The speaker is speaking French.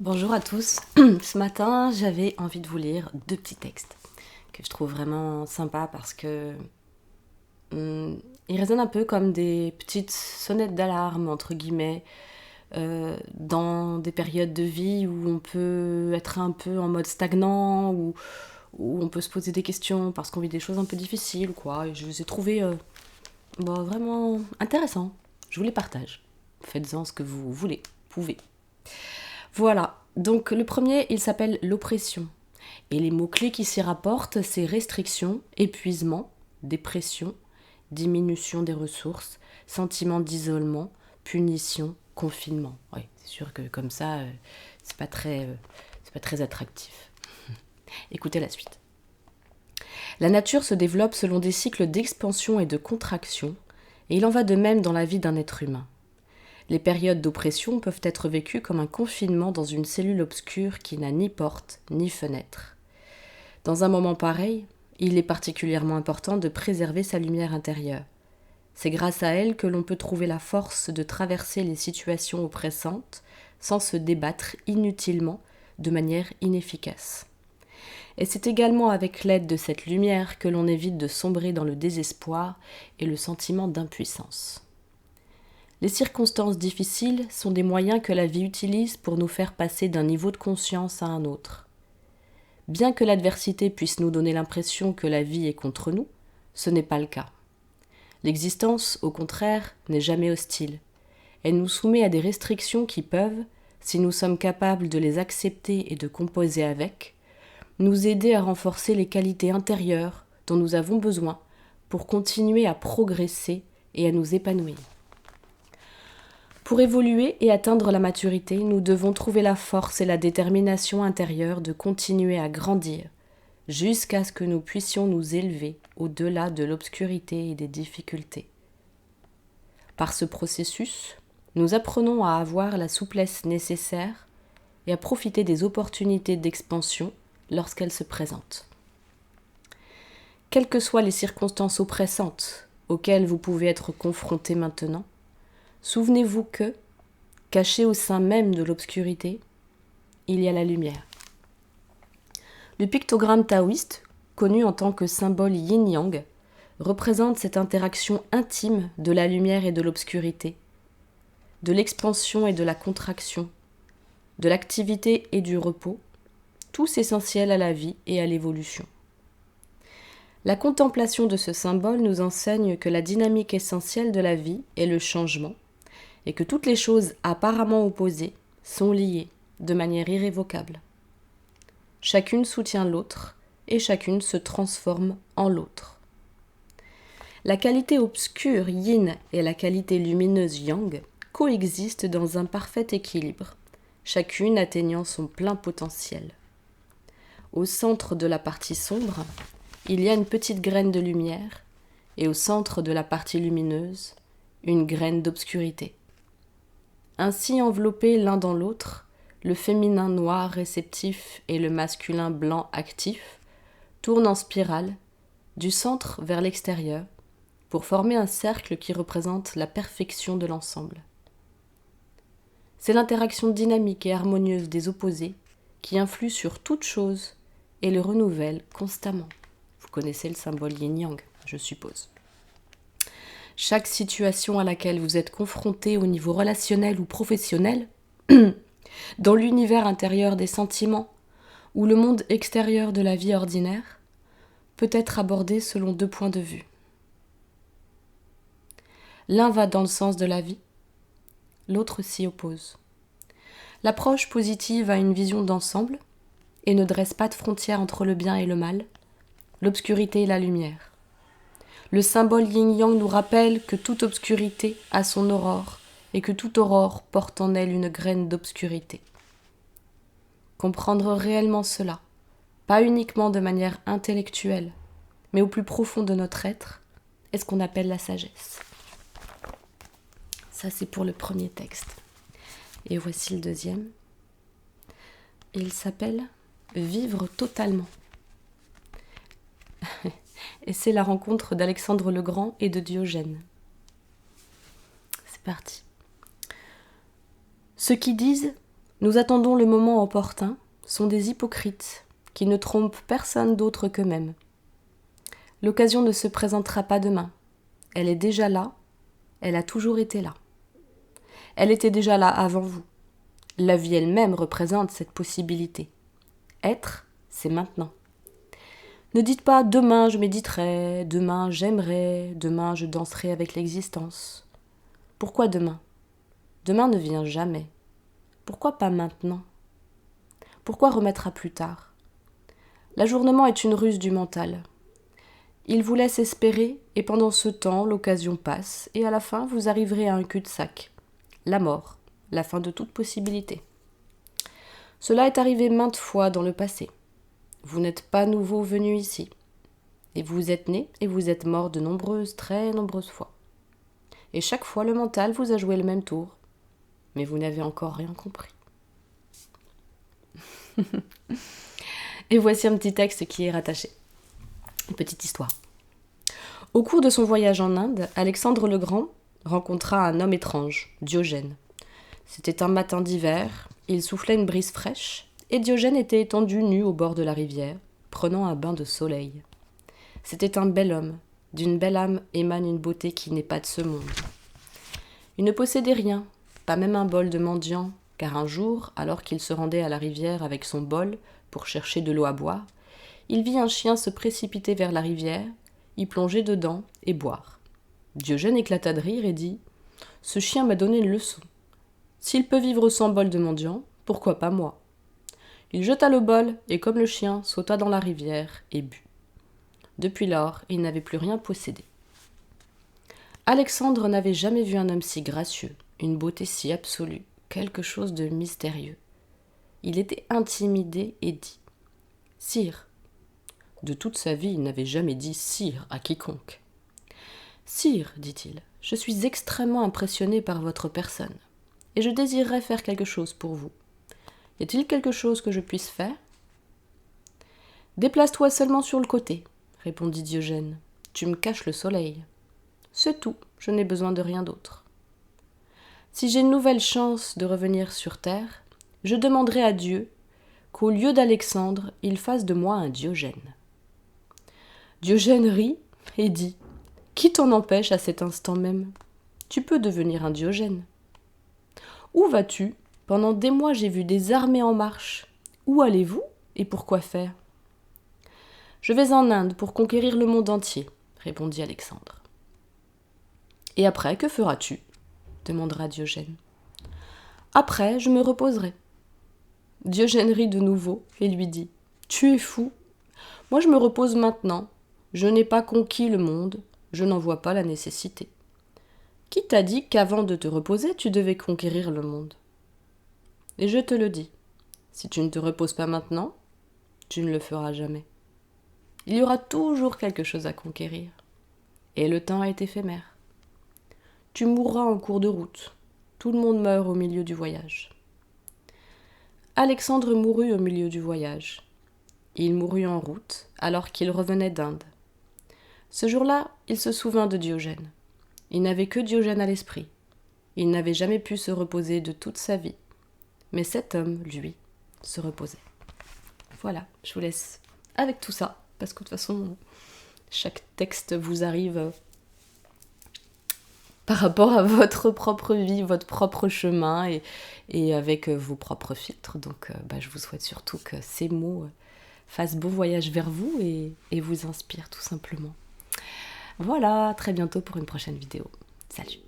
Bonjour à tous. Ce matin, j'avais envie de vous lire deux petits textes que je trouve vraiment sympas parce que ils résonnent un peu comme des petites sonnettes d'alarme, entre guillemets, dans des périodes de vie où on peut être un peu en mode stagnant, où on peut se poser des questions parce qu'on vit des choses un peu difficiles, quoi. Et je les ai trouvés vraiment intéressants. Je vous les partage. Faites-en ce que vous voulez, pouvez. Voilà, donc le premier, il s'appelle l'oppression. Et les mots-clés qui s'y rapportent, c'est restriction, épuisement, dépression, diminution des ressources, sentiment d'isolement, punition, confinement. Oui, c'est sûr que comme ça, c'est pas très attractif. Écoutez la suite. La nature se développe selon des cycles d'expansion et de contraction, et il en va de même dans la vie d'un être humain. Les périodes d'oppression peuvent être vécues comme un confinement dans une cellule obscure qui n'a ni porte ni fenêtre. Dans un moment pareil, il est particulièrement important de préserver sa lumière intérieure. C'est grâce à elle que l'on peut trouver la force de traverser les situations oppressantes sans se débattre inutilement de manière inefficace. Et c'est également avec l'aide de cette lumière que l'on évite de sombrer dans le désespoir et le sentiment d'impuissance. Les circonstances difficiles sont des moyens que la vie utilise pour nous faire passer d'un niveau de conscience à un autre. Bien que l'adversité puisse nous donner l'impression que la vie est contre nous, ce n'est pas le cas. L'existence, au contraire, n'est jamais hostile. Elle nous soumet à des restrictions qui peuvent, si nous sommes capables de les accepter et de composer avec, nous aider à renforcer les qualités intérieures dont nous avons besoin pour continuer à progresser et à nous épanouir. Pour évoluer et atteindre la maturité, nous devons trouver la force et la détermination intérieure de continuer à grandir, jusqu'à ce que nous puissions nous élever au-delà de l'obscurité et des difficultés. Par ce processus, nous apprenons à avoir la souplesse nécessaire et à profiter des opportunités d'expansion lorsqu'elles se présentent. Quelles que soient les circonstances oppressantes auxquelles vous pouvez être confrontés maintenant, souvenez-vous que, caché au sein même de l'obscurité, il y a la lumière. Le pictogramme taoïste, connu en tant que symbole yin-yang, représente cette interaction intime de la lumière et de l'obscurité, de l'expansion et de la contraction, de l'activité et du repos, tous essentiels à la vie et à l'évolution. La contemplation de ce symbole nous enseigne que la dynamique essentielle de la vie est le changement, et que toutes les choses apparemment opposées sont liées de manière irrévocable. Chacune soutient l'autre et chacune se transforme en l'autre. La qualité obscure yin et la qualité lumineuse yang coexistent dans un parfait équilibre, chacune atteignant son plein potentiel. Au centre de la partie sombre, il y a une petite graine de lumière et au centre de la partie lumineuse, une graine d'obscurité. Ainsi enveloppés l'un dans l'autre, le féminin noir réceptif et le masculin blanc actif tournent en spirale, du centre vers l'extérieur, pour former un cercle qui représente la perfection de l'ensemble. C'est l'interaction dynamique et harmonieuse des opposés qui influe sur toute chose et le renouvelle constamment. Vous connaissez le symbole yin-yang, je suppose. Chaque situation à laquelle vous êtes confronté au niveau relationnel ou professionnel, dans l'univers intérieur des sentiments ou le monde extérieur de la vie ordinaire, peut être abordée selon deux points de vue. L'un va dans le sens de la vie, l'autre s'y oppose. L'approche positive a une vision d'ensemble et ne dresse pas de frontière entre le bien et le mal, l'obscurité et la lumière. Le symbole yin-yang nous rappelle que toute obscurité a son aurore et que toute aurore porte en elle une graine d'obscurité. Comprendre réellement cela, pas uniquement de manière intellectuelle, mais au plus profond de notre être, est ce qu'on appelle la sagesse. Ça, c'est pour le premier texte. Et voici le deuxième. Il s'appelle « Vivre totalement ». Et c'est la rencontre d'Alexandre le Grand et de Diogène. C'est parti. Ceux qui disent Nous attendons le moment opportun, sont des hypocrites qui ne trompent personne d'autre qu'eux-mêmes. L'occasion ne se présentera pas demain. Elle est déjà là, elle a toujours été là. Elle était déjà là avant vous. La vie elle-même représente cette possibilité. Être, c'est maintenant. Ne dites pas « demain je méditerai »,« demain j'aimerai »,« demain je danserai avec l'existence ». Pourquoi demain ? Demain ne vient jamais. Pourquoi pas maintenant ? Pourquoi remettre à plus tard ? L'ajournement est une ruse du mental. Il vous laisse espérer et pendant ce temps, l'occasion passe et à la fin, vous arriverez à un cul-de-sac. La mort, la fin de toute possibilité. Cela est arrivé maintes fois dans le passé. Vous n'êtes pas nouveau venu ici. Et vous êtes né et vous êtes mort de nombreuses, très nombreuses fois. Et chaque fois, le mental vous a joué le même tour. Mais vous n'avez encore rien compris. Et voici un petit texte qui est rattaché. Une petite histoire. Au cours de son voyage en Inde, Alexandre le Grand rencontra un homme étrange, Diogène. C'était un matin d'hiver, il soufflait une brise fraîche, et Diogène était étendu nu au bord de la rivière, prenant un bain de soleil. C'était un bel homme, d'une belle âme émane une beauté qui n'est pas de ce monde. Il ne possédait rien, pas même un bol de mendiant, car un jour, alors qu'il se rendait à la rivière avec son bol pour chercher de l'eau à boire, il vit un chien se précipiter vers la rivière, y plonger dedans et boire. Diogène éclata de rire et dit « Ce chien m'a donné une leçon. S'il peut vivre sans bol de mendiant, pourquoi pas moi ?» Il jeta le bol et, comme le chien, sauta dans la rivière et but. Depuis lors, il n'avait plus rien possédé. Alexandre n'avait jamais vu un homme si gracieux, une beauté si absolue, quelque chose de mystérieux. Il était intimidé et dit « Sire ». De toute sa vie, il n'avait jamais dit « sire » à quiconque. « Sire, dit-il, je suis extrêmement impressionné par votre personne, et je désirerais faire quelque chose pour vous. Y a-t-il quelque chose que je puisse faire ? » « Déplace-toi seulement sur le côté, répondit Diogène. Tu me caches le soleil. C'est tout, je n'ai besoin de rien d'autre. Si j'ai une nouvelle chance de revenir sur terre, je demanderai à Dieu qu'au lieu d'Alexandre, il fasse de moi un Diogène. Diogène rit et dit « Qui t'en empêche à cet instant même ? Tu peux devenir un Diogène. »« Où vas-tu ? Pendant des mois j'ai vu des armées en marche. Où allez-vous et pour quoi faire ? » « Je vais en Inde pour conquérir le monde entier, » répondit Alexandre. « Et après, que feras-tu ? » demandera Diogène. « Après, je me reposerai. » Diogène rit de nouveau et lui dit « Tu es fou. Moi je me repose maintenant. Je n'ai pas conquis le monde, je n'en vois pas la nécessité. Qui t'a dit qu'avant de te reposer, tu devais conquérir le monde ? Et je te le dis, si tu ne te reposes pas maintenant, tu ne le feras jamais. Il y aura toujours quelque chose à conquérir, et le temps est éphémère. Tu mourras en cours de route, tout le monde meurt au milieu du voyage. Alexandre mourut au milieu du voyage. Il mourut en route, alors qu'il revenait d'Inde. Ce jour-là, il se souvint de Diogène. Il n'avait que Diogène à l'esprit. Il n'avait jamais pu se reposer de toute sa vie. Mais cet homme, lui, se reposait. Voilà, je vous laisse avec tout ça, parce que de toute façon, chaque texte vous arrive par rapport à votre propre vie, votre propre chemin, et avec vos propres filtres. Donc, je vous souhaite surtout que ces mots fassent beau voyage vers vous et vous inspirent tout simplement. Voilà, à très bientôt pour une prochaine vidéo. Salut!